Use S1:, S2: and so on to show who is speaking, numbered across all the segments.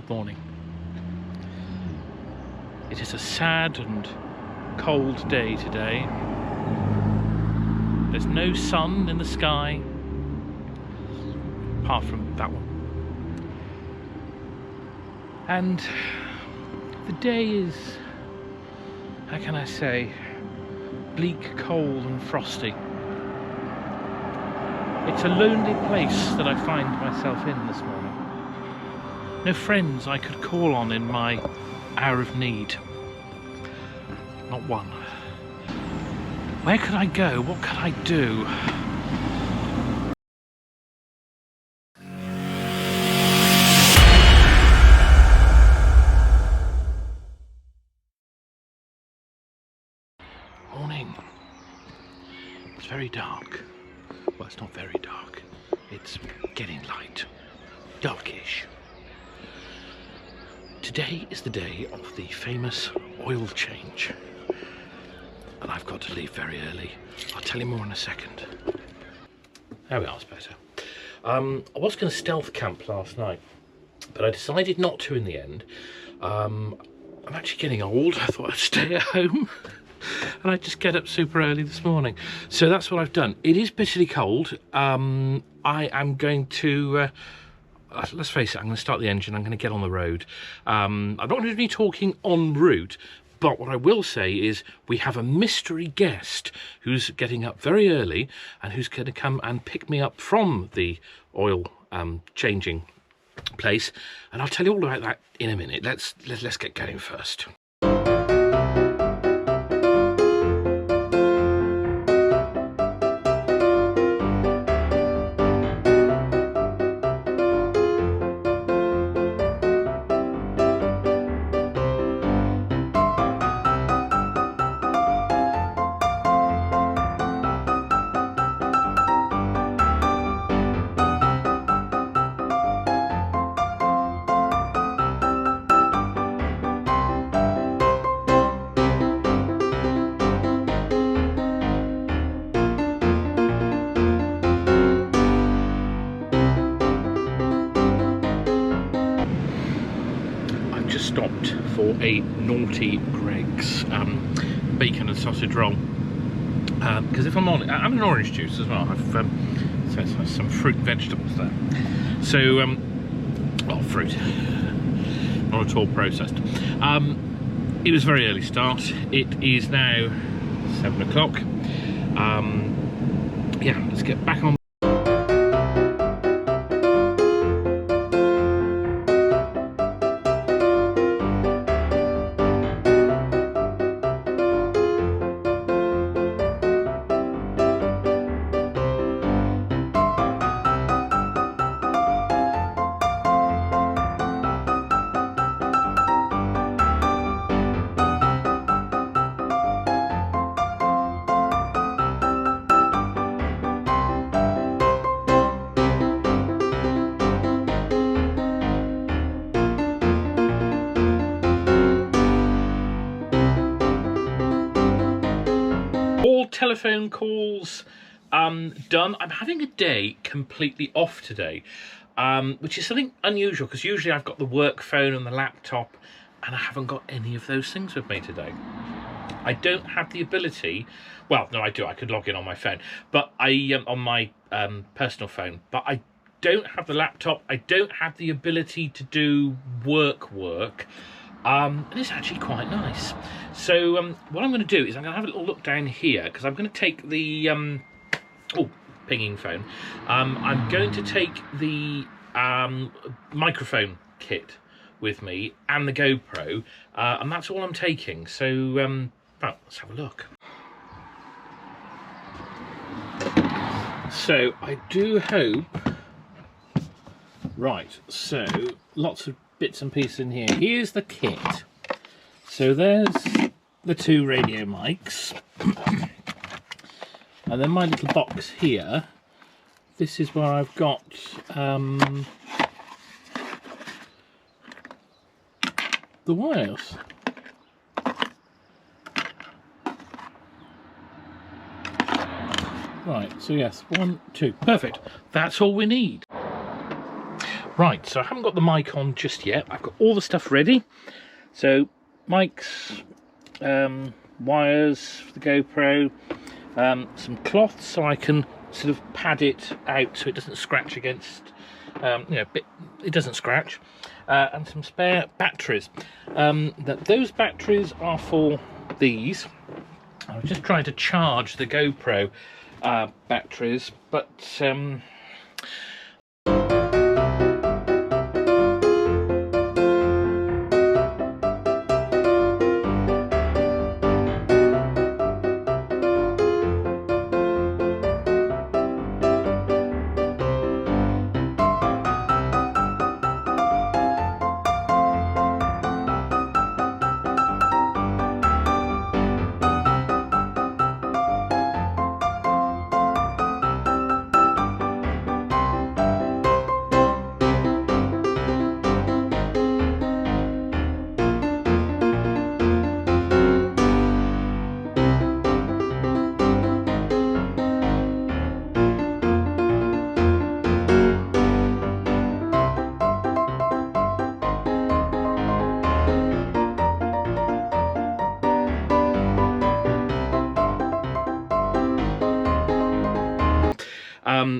S1: good morning. It is a sad and cold day today. There's no sun in the sky, apart from that one. And the day is, how can I say, bleak, cold and frosty. It's a lonely place that I find myself in this morning. No friends I could call on in my hour of need. Not one. Where could I go? What could I do? Morning. It's very dark. Well, it's not very dark. It's getting light. Darkish. Today is the day of the famous oil change. And I've got to leave very early. I'll tell you more in a second. There we are, it's better. I was going to stealth camp last night, but I decided not to in the end. I'm actually getting old. I thought I'd stay at home. And I just get up super early this morning. So that's what I've done. It is bitterly cold. I am going to... let's face it, I'm going to start the engine, I'm going to get on the road. I'm not going to be talking en route, but what I will say is we have a mystery guest who's getting up very early and who's going to come and pick me up from the oil changing place. And I'll tell you all about that in a minute. Let's get going first. Stopped for a naughty Greg's bacon and sausage roll, because if I'm on, I'm an orange juice as well. I've so some fruit and vegetables there. So well, fruit, not at all processed. It was a very early start. It is now 7 o'clock. Yeah, let's get back on. All telephone calls done. I'm having a day completely off today, which is something unusual because usually I've got the work phone and the laptop and I haven't got any of those things with me today. I don't have the ability, well, no, I do, I could log in on my phone, but on my personal phone, but I don't have the laptop, I don't have the ability to do work. And it's actually quite nice. So what I'm going to do is I'm going to have a little look down here because I'm going to take the pinging phone. I'm going to take the microphone kit with me and the GoPro, and that's all I'm taking. So well, let's have a look. So I do hope. Right. So lots of bits and pieces in here. Here's the kit. So there's the two radio mics. And then my little box here. This is where I've got the wires. Right, so yes, 1, 2, perfect. That's all we need. Right, so I haven't got the mic on just yet. I've got all the stuff ready. So mics, wires for the GoPro, some cloth so I can sort of pad it out so it doesn't scratch against, it doesn't scratch, and some spare batteries. Those batteries are for these. I was just trying to charge the GoPro batteries, but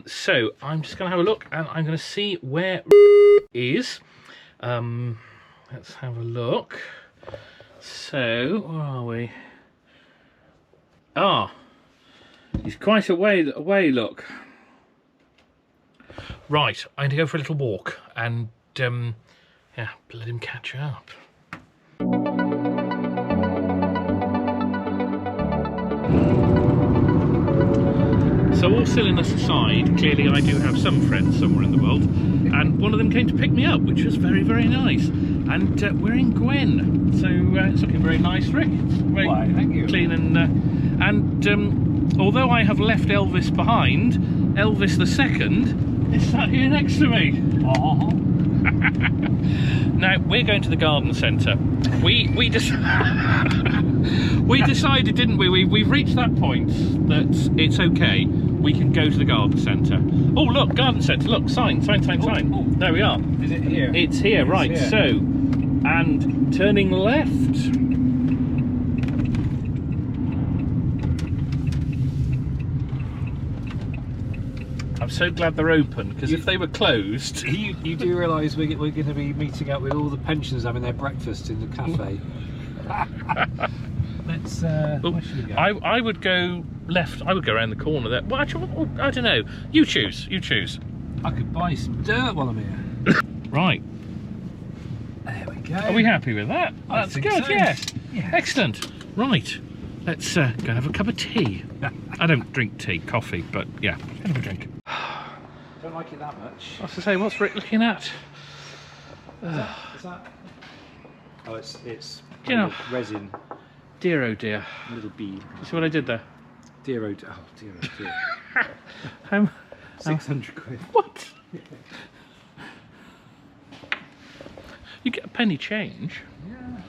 S1: so I'm just going to have a look and I'm going to see where is. Let's have a look. So, where are we? Ah, he's quite a way look. Right, I'm going to go for a little walk and yeah, let him catch up. So all silliness aside, clearly I do have some friends somewhere in the world, and one of them came to pick me up, which was very, very nice. And we're in Gwen, so it's looking very nice, Rick. It's very
S2: thank you.
S1: Clean and although I have left Elvis behind, Elvis II is sat here next to me. Now we're going to the garden centre. We decided, didn't we? We've reached that point that it's okay. We can go to the garden centre. Oh look, garden centre. Look, sign.
S2: Oh.
S1: There we are.
S2: Is it here?
S1: It's here, right?
S2: Here.
S1: So, and turning left. I'm so glad they're open, because if they were closed...
S2: You do realise we're going to be meeting up with all the pensioners having their breakfast in the cafe. Let's, where should we go?
S1: I would go left. I would go around the corner there. Well, actually, I don't know. You choose.
S2: I could buy some dirt while I'm here.
S1: Right.
S2: There we go.
S1: Are we happy with that? That's good,
S2: so.
S1: yes.
S2: Yeah.
S1: Excellent. Right. Let's go and have a cup of tea. I don't drink tea, coffee, but yeah, have a drink.
S2: Don't like it that much.
S1: I was to say, what's Rick looking at?
S2: Is that? Oh, it's
S1: You know,
S2: resin.
S1: dear oh dear.
S2: Little bead.
S1: You see what I did there?
S2: Dear oh dear. Oh dear oh dear.
S1: How
S2: 600 quid.
S1: What? You get a penny change.
S2: Yeah.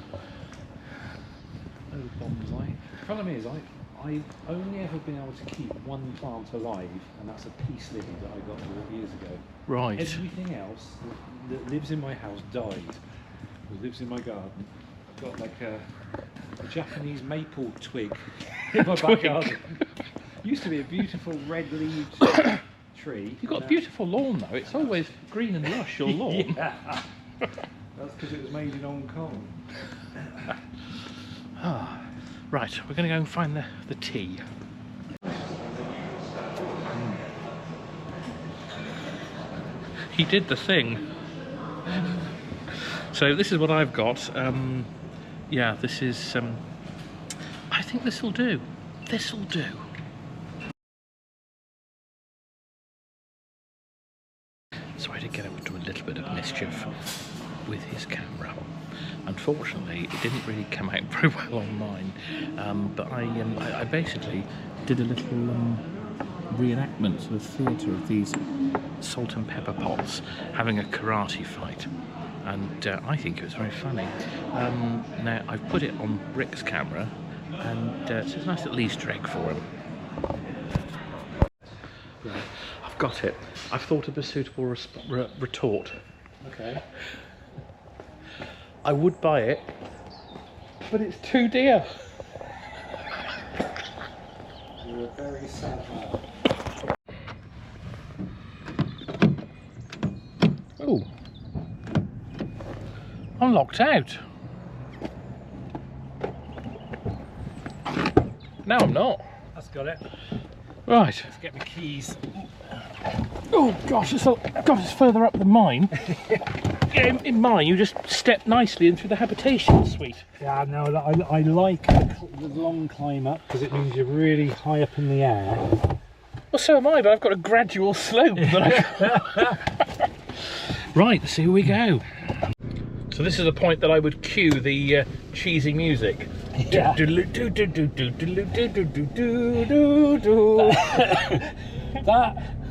S2: Little bombs like. The problem is, I've only ever been able to keep one plant alive, and that's a peace lily that I got 4 years ago.
S1: Right.
S2: Everything else that lives in my house died, or lives in my garden. I've got like a Japanese maple twig in my back garden. Used to be a beautiful red-leaved tree.
S1: You've got a beautiful lawn though. It's always green and lush, your lawn.
S2: Yeah. That's because it was made in Hong Kong.
S1: Right, we're going to go and find the tea. He did the thing. So this is what I've got. Yeah, this is... I think this will do. This will do. So I did get up to a little bit of mischief with his camera. Unfortunately, it didn't really come out very well on mine, but I basically did a little reenactment sort of theatre of these salt and pepper pots having a karate fight, and I think it was very funny. Now I've put it on Rick's camera, and it's a nice little Easter egg for him. Right, I've got it. I've thought of a suitable retort.
S2: Okay.
S1: I would buy it, but it's too dear.
S2: You're a very sad man.
S1: Oh, I'm locked out. No, I'm not.
S2: That's got it.
S1: Right.
S2: Let's get my keys.
S1: Oh gosh, it's further up than mine. Yeah, in mine, you just step nicely in through the habitation suite.
S2: Yeah, no, I like the long climb up because it means you're really high up in the air.
S1: Well, so am I, but I've got a gradual slope. That Right, so here we go. So this is the point that I would cue the cheesy music.
S2: Yeah.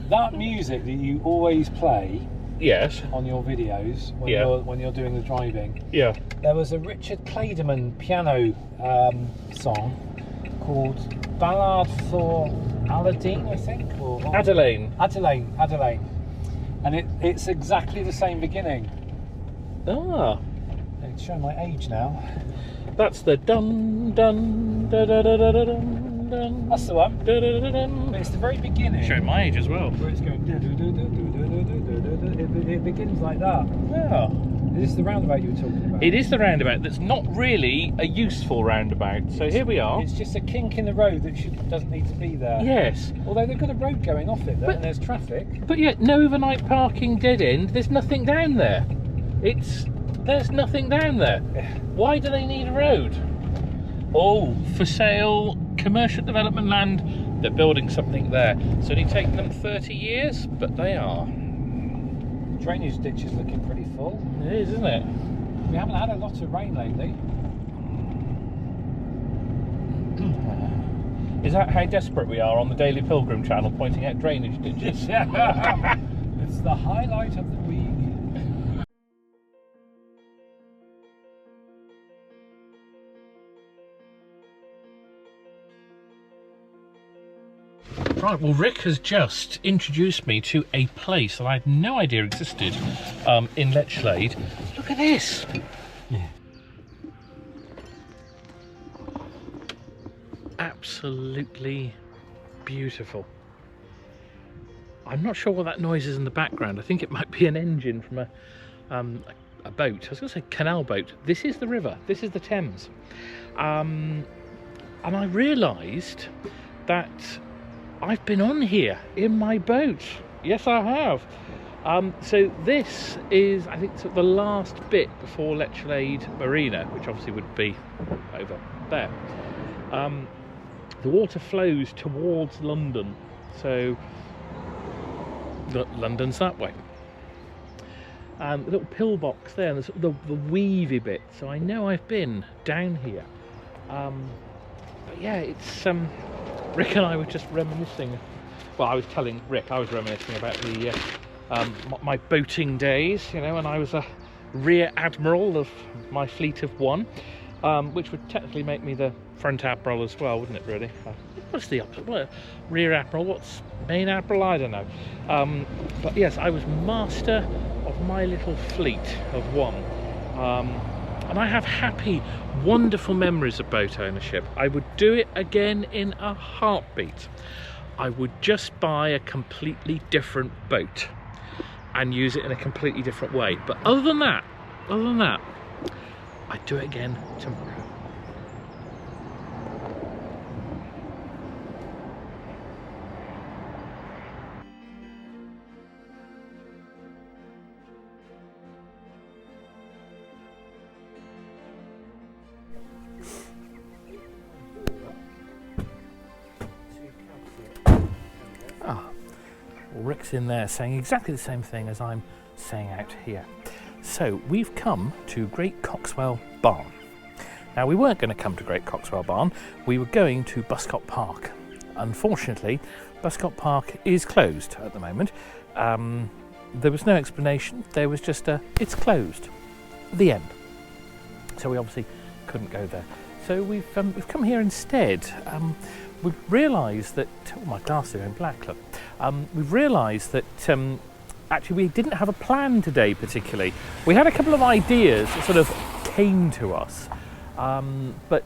S2: That music that you always play
S1: Yes.
S2: on your videos when you're doing the driving.
S1: Yeah.
S2: There was a Richard Clayderman piano song called Ballad for Aladdin, I think, or
S1: Adelaine.
S2: Adelaine, and it's exactly the same beginning.
S1: Ah.
S2: It's showing my age now.
S1: That's the dun dun da da da da da dun dun.
S2: That's the one.
S1: Da, da, da, dun.
S2: But it's the very beginning.
S1: Showing my age as well.
S2: Where it's going. It begins like that.
S1: Yeah.
S2: Is this the roundabout you were talking about?
S1: It is the roundabout that's not really a useful roundabout. So here we are.
S2: It's just a kink in the road that doesn't need to be there.
S1: Yes.
S2: Although they've got a road going off it there, and there's traffic.
S1: But yet, no overnight parking dead end. There's nothing down there. There's nothing down there. Why do they need a road? Oh, for sale, commercial development land. They're building something there. It's only taken them 30 years, but they are.
S2: Drainage ditch is looking pretty full.
S1: It is, isn't it?
S2: We haven't had a lot of rain lately.
S1: Is that how desperate we are on the Daily Pilgrim channel, pointing out drainage ditches?
S2: It's the highlight of the week.
S1: Right, well, Rick has just introduced me to a place that I had no idea existed in Lechlade. Look at this!
S2: Yeah.
S1: Absolutely beautiful. I'm not sure what that noise is in the background. I think it might be an engine from a boat. I was going to say canal boat. This is the river. This is the Thames. And I realised that I've been on here in my boat. Yes, I have. So this is, I think, the last bit before Lechlade Marina, which obviously would be over there. The water flows towards London, so London's that way. The little pillbox there, and the weavy bit. So I know I've been down here. But yeah, it's Rick and I were just reminiscing. Well, I was telling Rick I was reminiscing about the my boating days, you know, when I was a rear admiral of my fleet of one, which would technically make me the front admiral as well, wouldn't it? Really? What's the opposite? What, rear admiral? What's main admiral? I don't know. But yes, I was master of my little fleet of one. And I have happy, wonderful memories of boat ownership. I would do it again in a heartbeat. I would just buy a completely different boat and use it in a completely different way. But other than that, I'd do it again tomorrow. Rick's in there saying exactly the same thing as I'm saying out here. So we've come to Great Coxwell Barn. Now we weren't going to come to Great Coxwell Barn, we were going to Buscott Park. Unfortunately, Buscott Park is closed at the moment. There was no explanation, there was just it's closed. The end. So we obviously couldn't go there. So we've come here instead. We've realised that, oh, my glasses are in black, look. We've realised that actually we didn't have a plan today particularly. We had a couple of ideas that sort of came to us, but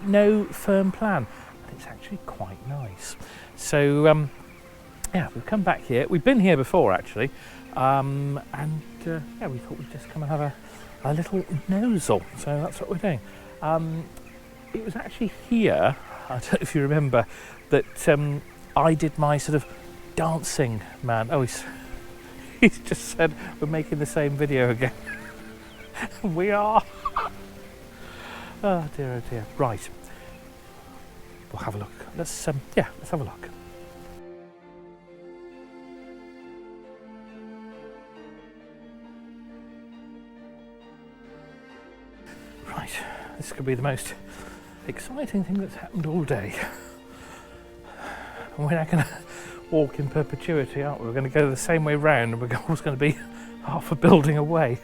S1: no firm plan. And it's actually quite nice. So yeah, we've come back here. We've been here before actually, and yeah, we thought we'd just come and have a little nosel. So that's what we're doing. It was actually here, I don't know if you remember, that I did my sort of dancing man. Oh, he's just said we're making the same video again. We are. Oh dear, oh dear. Right. We'll have a look. Let's have a look. Right. This could be the most exciting thing that's happened all day. We're not going to walk in perpetuity, aren't we? We're going to go the same way round, and we're always going to be half a building away.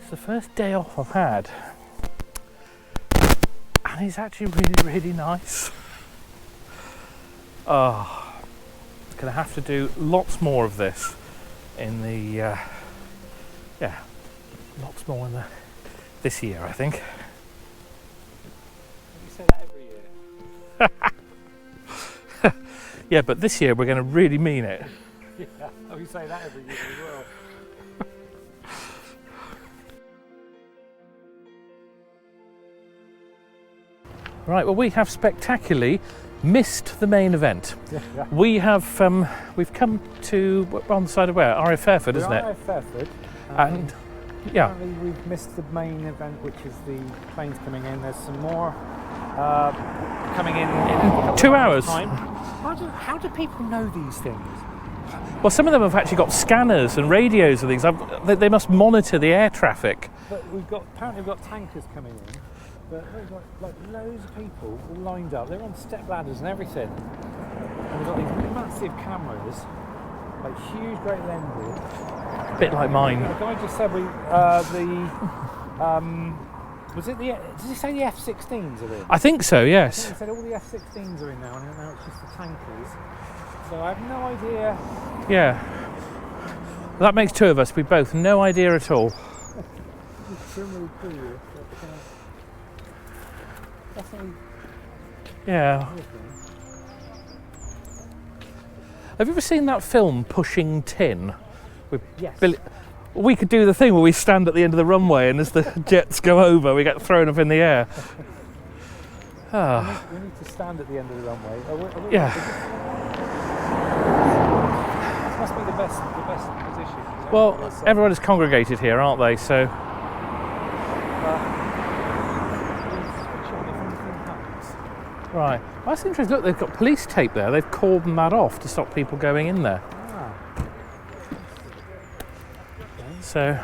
S1: It's the first day off I've had, and it's actually really, really nice. Oh, I'm going to have to do lots more of this in the lots more in this year, I think.
S2: You say that every year.
S1: Yeah, but this year we're going to really mean it.
S2: Yeah, oh, you say that every year as well.
S1: Right, well, we have spectacularly missed the main event.
S2: Yeah.
S1: We have we've come to, we're on the side of where? RF Airfield, isn't it?
S2: RF Airfield.
S1: And yeah.
S2: Apparently we've missed the main event, which is the planes coming in. There's some more coming in a
S1: 2 hours.
S2: Time. How do people know these things?
S1: Well, some of them have actually got scanners and radios and things. They must monitor the air traffic.
S2: But apparently we've got tankers coming in. But we've got like loads of people all lined up. They're on step ladders and everything. And we've got these massive cameras, like huge, great lenses.
S1: A bit like mine.
S2: The guy just said did he say the F-16s are in?
S1: I think so, yes.
S2: He said all the F-16s are in now, and now it's just the tankers. So I have no idea.
S1: Yeah. Well, that makes two of us. We both no idea at all.
S2: It's really cool. Definitely.
S1: Yeah. Have you ever seen that film Pushing Tin? With
S2: yes.
S1: Billy? We could do the thing where we stand at the end of the runway, and as the jets go over, we get thrown up in the air.
S2: Oh. We need to stand at the end of the runway. Are we,
S1: yeah.
S2: This must be the best position.
S1: Well, everyone is congregated here, aren't they? So. Right. Well, that's interesting. Look, they've got police tape there. They've cordoned that off to stop people going in there.
S2: Ah.
S1: So.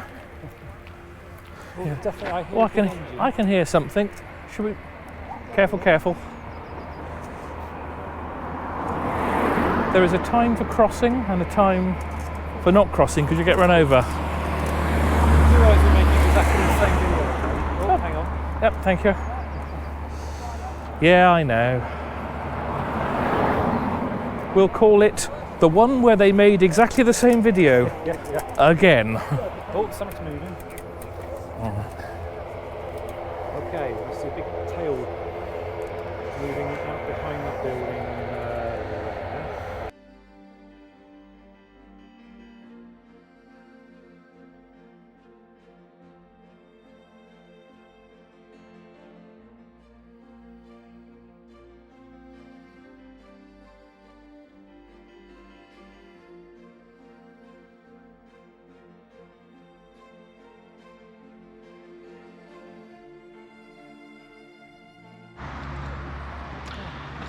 S2: Well,
S1: Yeah.
S2: Definitely,
S1: I can hear something. Should we? Careful, careful. There is a time for crossing and a time for not crossing because you get run over.
S2: You guys are making exactly the same video. Oh, hang on.
S1: Yep, thank you. Yeah, I know. We'll call it the one where they made exactly the same video again.
S2: Oh, something's moving. Okay, I see a big tail moving out behind that building.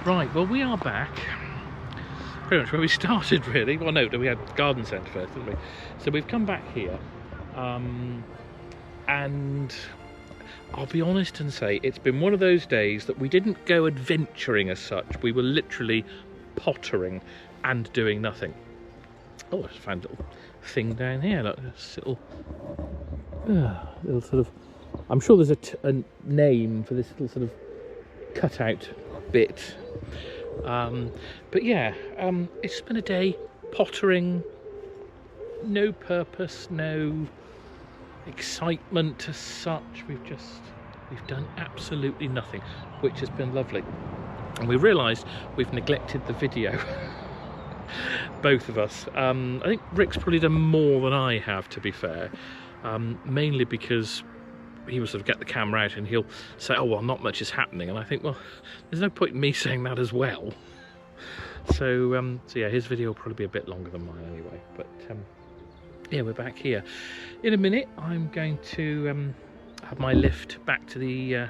S1: Right, well, we are back pretty much where we started, really. Well, no, we had garden centre first, didn't we? So we've come back here, and I'll be honest and say it's been one of those days that we didn't go adventuring as such. We were literally pottering and doing nothing. Oh, I just found a little thing down here. Look, this little sort of. I'm sure there's a name for this little sort of cutout bit. But yeah, it's been a day pottering, no purpose, no excitement as such. We've done absolutely nothing, which has been lovely. And we realised we've neglected the video. Both of us. I think Rick's probably done more than I have, to be fair, mainly because he will sort of get the camera out and he'll say, oh well, not much is happening, and I think, well, there's no point in me saying that as well. So yeah, his video will probably be a bit longer than mine anyway, but yeah, we're back here. In a minute I'm going to have my lift back to the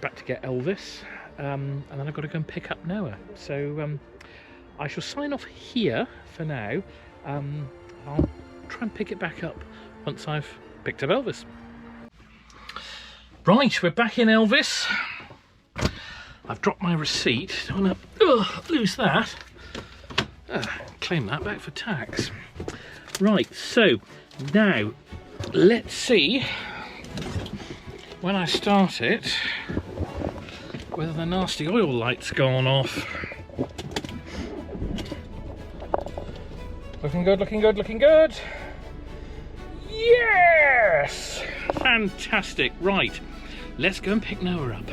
S1: back to get Elvis, and then I've got to go and pick up Noah. So I shall sign off here for now. I'll try and pick it back up once I've picked up Elvis. Right, we're back in Elvis. I've dropped my receipt. Don't want to lose that. Claim that back for tax. Right, so now let's see when I start it whether the nasty oil light's gone off. Looking good, looking good, looking good. Yes! Fantastic. Right, let's go and pick Noah up.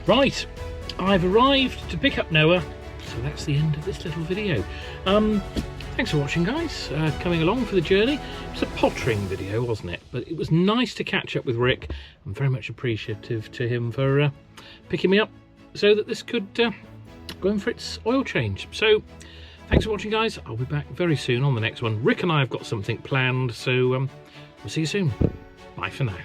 S1: Right, I've arrived to pick up Noah, so that's the end of this little video. Thanks for watching, guys, coming along for the journey. It was a pottering video, wasn't it? But it was nice to catch up with Rick. I'm very much appreciative to him for picking me up so that this could go in for its oil change. So thanks for watching, guys. I'll be back very soon on the next one. Rick and I have got something planned, so we'll see you soon. Bye for now.